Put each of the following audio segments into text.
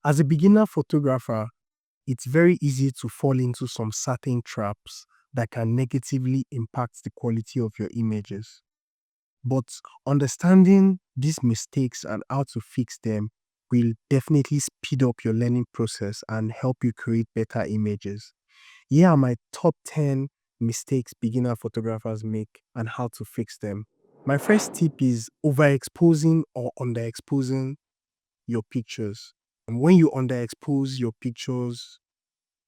As a beginner photographer, it's very easy to fall into some certain traps that can negatively impact the quality of your images. But understanding these mistakes and how to fix them will definitely speed up your learning process and help you create better images. Here are my top 10 mistakes beginner photographers make and how to fix them. My first tip is overexposing or underexposing your pictures. And when you underexpose your pictures,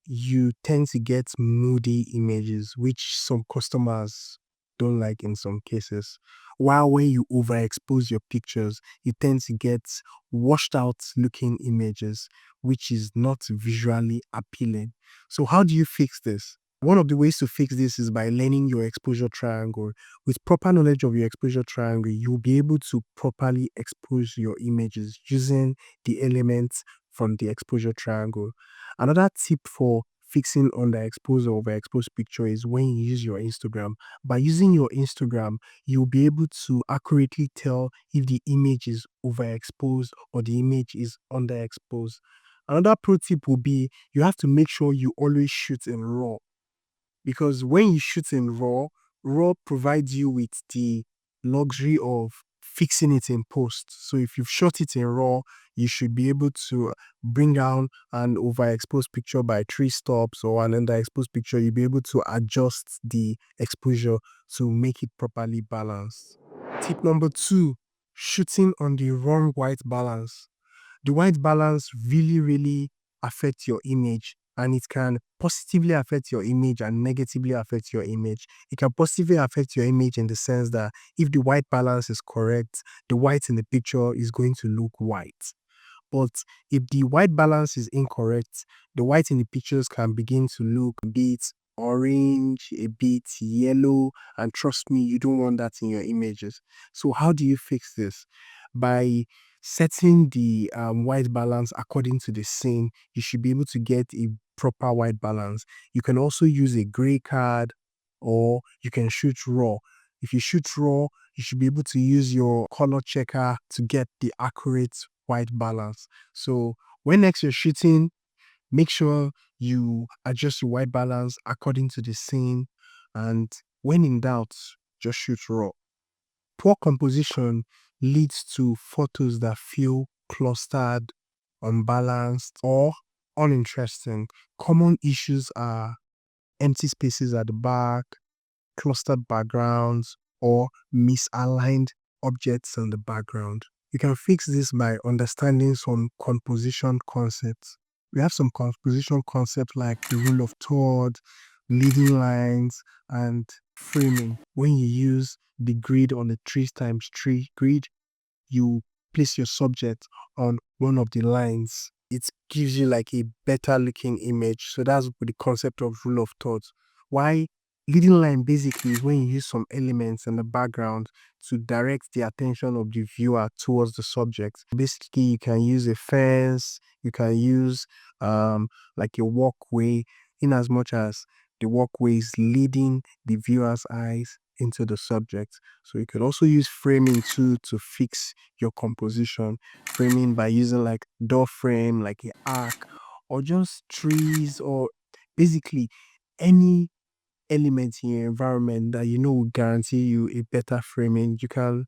you tend to get moody images, which some customers don't like in some cases. While when you overexpose your pictures, you tend to get washed out looking images, which is not visually appealing. So, how do you fix this? One of the ways to fix this is by learning your exposure triangle. With proper knowledge of your exposure triangle, you'll be able to properly expose your images using the elements from the exposure triangle. Another tip for fixing underexposed or overexposed picture is when you use your Instagram. By using your Instagram, you'll be able to accurately tell if the image is overexposed or the image is underexposed. Another pro tip will be you have to make sure you always shoot in RAW, because when you shoot in RAW provides you with the luxury of fixing it in post. So if you've shot it in RAW, you should be able to bring down an overexposed picture by 3 stops or an underexposed picture. You'll be able to adjust the exposure to make it properly balanced. Tip number 2, shooting on the wrong white balance. The white balance really affects your image, and it can positively affect your image and negatively affect your image. It can positively affect your image in the sense that if the white balance is correct, the white in the picture is going to look white. But if the white balance is incorrect, the white in the pictures can begin to look a bit orange, a bit yellow, and trust me, you don't want that in your images. So how do you fix this? By setting the white balance according to the scene, you should be able to get a proper white balance. You can also use a gray card, or you can shoot RAW. If you shoot RAW, you should be able to use your color checker to get the accurate white balance. So when next you're shooting, make sure you adjust your white balance according to the scene, and when in doubt, just shoot RAW. Poor composition leads to photos that feel clustered, unbalanced, or uninteresting. Common issues are empty spaces at the back, clustered backgrounds, or misaligned objects in the background. You can fix this by understanding some composition concepts. We have some composition concepts like the rule of third, leading lines, and framing. When you use the grid on the 3x3 grid, you place your subject on one of the lines. It gives you like a better looking image. So that's the concept of rule of third. Why leading line basically is when you use some elements in the background to direct the attention of the viewer towards the subject. Basically, you can use a fence, you can use like a walkway, in as much as the walkway is leading the viewer's eyes into the subject. So you can also use framing too to fix your composition. Framing by using like door frame, like an arc, or just trees, or basically any element in your environment that you know will guarantee you a better framing. You can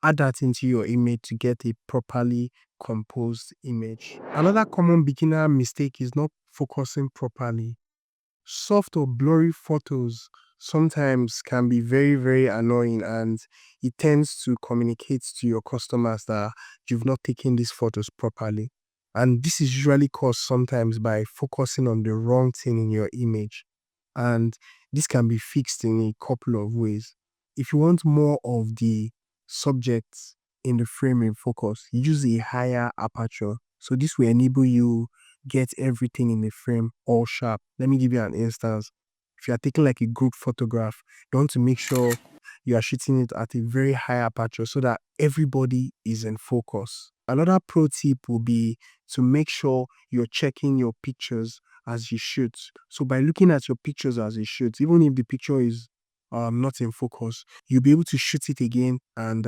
add that into your image to get a properly composed image. Another common beginner mistake is not focusing properly. Soft or blurry photos sometimes can be very annoying, and it tends to communicate to your customers that you've not taken these photos properly. And this is usually caused sometimes by focusing on the wrong thing in your image. And this can be fixed in a couple of ways. If you want more of the subjects in the frame in focus, use a higher aperture. So this will enable you get everything in the frame all sharp. Let me give you an instance. If you are taking like a group photograph, you want to make sure you are shooting it at a very high aperture so that everybody is in focus. Another pro tip will be to make sure you're checking your pictures as you shoot. So by looking at your pictures as you shoot, even if the picture is not in focus, you'll be able to shoot it again and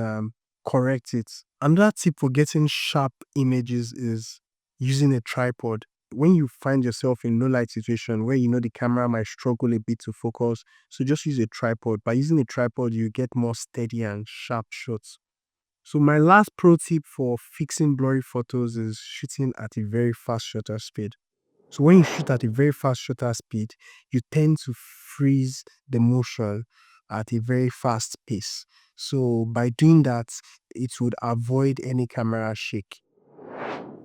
correct it. Another tip for getting sharp images is using a tripod. When you find yourself in low light situation where you know the camera might struggle a bit to focus, so just use a tripod. By using a tripod, you get more steady and sharp shots. So my last pro tip for fixing blurry photos is shooting at a very fast shutter speed. So when you shoot at a very fast shutter speed, you tend to freeze the motion at a very fast pace. So by doing that, it would avoid any camera shake.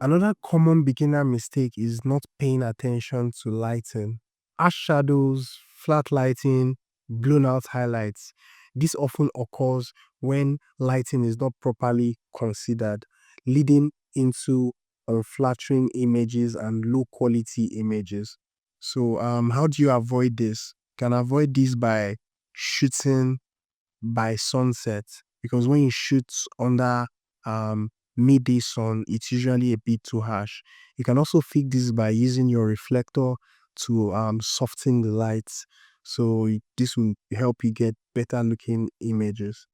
Another common beginner mistake is not paying attention to lighting. Harsh shadows, flat lighting, blown out highlights. This often occurs when lighting is not properly considered, leading into unflattering images and low quality images. So, how do you avoid this? You can avoid this by shooting by sunset, because when you shoot under midday sun, it's usually a bit too harsh. You can also fix this by using your reflector to soften the lights, so this will help you get better looking images.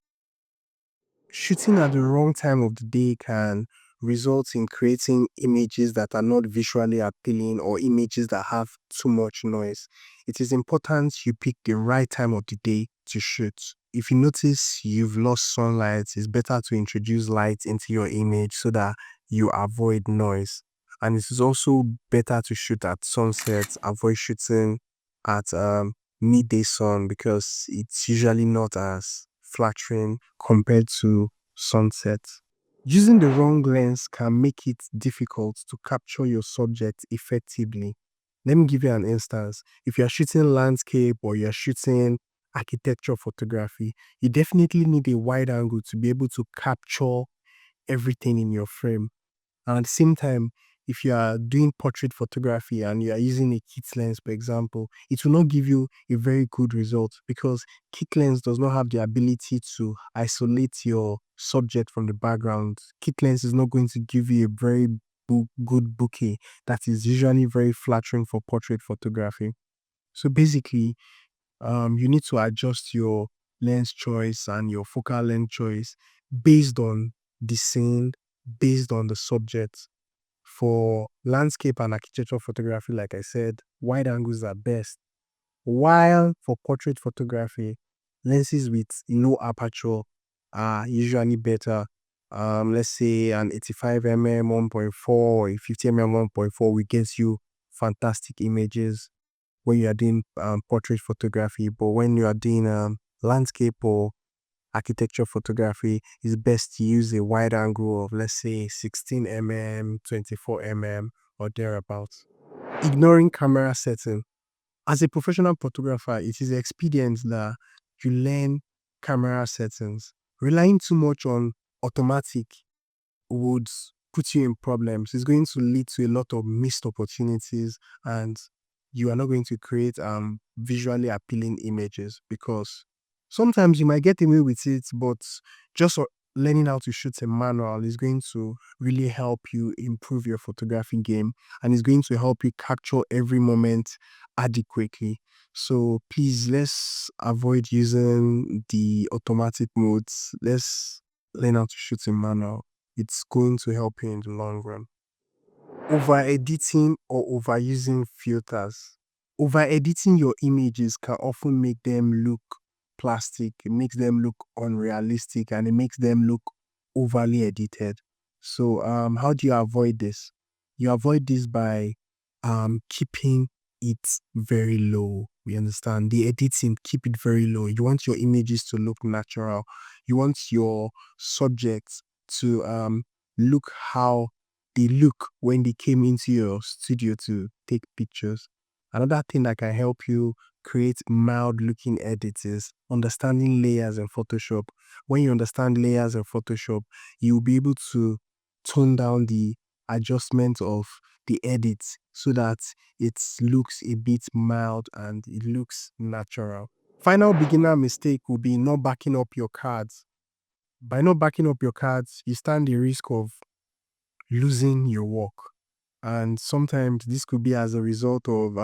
Shooting at the wrong time of the day can result in creating images that are not visually appealing or images that have too much noise. It is important you pick the right time of the day to shoot. If you notice you've lost sunlight, it's better to introduce light into your image so that you avoid noise. And it is also better to shoot at sunset, avoid shooting at midday sun, because it's usually not as flattering compared to sunset. Using the wrong lens can make it difficult to capture your subject effectively. Let me give you an instance. If you're shooting landscape or you're shooting architecture photography, you definitely need a wide angle to be able to capture everything in your frame. And at the same time, if you are doing portrait photography and you are using a kit lens, for example, it will not give you a very good result, because kit lens does not have the ability to isolate your subject from the background. Kit lens is not going to give you a very good bouquet that is usually very flattering for portrait photography. So basically, you need to adjust your lens choice and your focal length choice based on the scene, based on the subject. For landscape and architecture photography, like I said, wide angles are best. While for portrait photography, lenses with low aperture are usually better. Let's say an 85 mm 1.4 or a 50 mm 1.4 will get you fantastic images when you are doing portrait photography. But when you are doing landscape or architecture photography, it's best to use a wide angle of, let's say, 16 mm 24 mm or thereabouts. Ignoring camera setting. As a professional photographer, it is expedient that you learn camera settings. Relying too much on automatic would put you in problems. It's going to lead to a lot of missed opportunities, and you are not going to create visually appealing images, because sometimes you might get away with it, but just learning how to shoot a manual is going to really help you improve your photography game, and it's going to help you capture every moment adequately. So please, let's avoid using the automatic modes. Let's learn how to shoot in manual. It's going to help you in the long run. Over editing or overusing filters. Over editing your images can often make them look plastic, it makes them look unrealistic, and it makes them look overly edited. So how do you avoid this? You avoid this by keeping it very low. We understand the editing, keep it very low. You want your images to look natural. You want your subjects to look how they look when they came into your studio to take pictures. Another thing that can help you create mild looking edits is understanding layers in Photoshop. When you understand layers in Photoshop, you'll be able to tone down the adjustment of the edits so that it looks a bit mild and it looks natural. Final beginner mistake will be not backing up your cards. By not backing up your cards, you stand the risk of losing your work. And sometimes this could be as a result of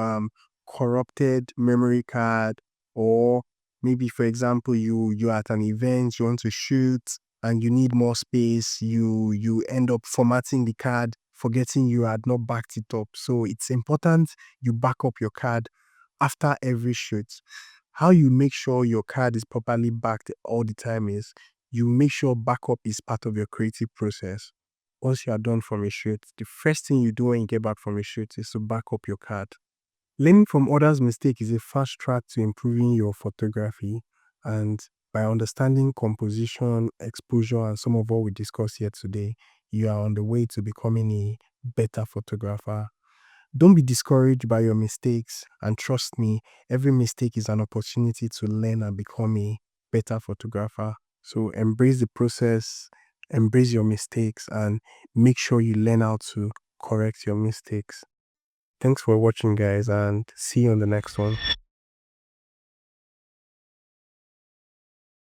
corrupted memory card, or maybe, for example, you're at an event, you want to shoot and you need more space, you end up formatting the card forgetting you had not backed it up. So it's important you back up your card after every shoot. How you make sure your card is properly backed all the time is you make sure backup is part of your creative process. Once you are done from a shoot, the first thing you do when you get back from a shoot is to back up your card. Learning from others' mistakes is a fast track to improving your photography, and by understanding composition, exposure, and some of what we discussed here today, you are on the way to becoming a better photographer. Don't be discouraged by your mistakes, and trust me, every mistake is an opportunity to learn and become a better photographer. So embrace the process, embrace your mistakes, and make sure you learn how to correct your mistakes. Thanks for watching, guys, and see you on the next one.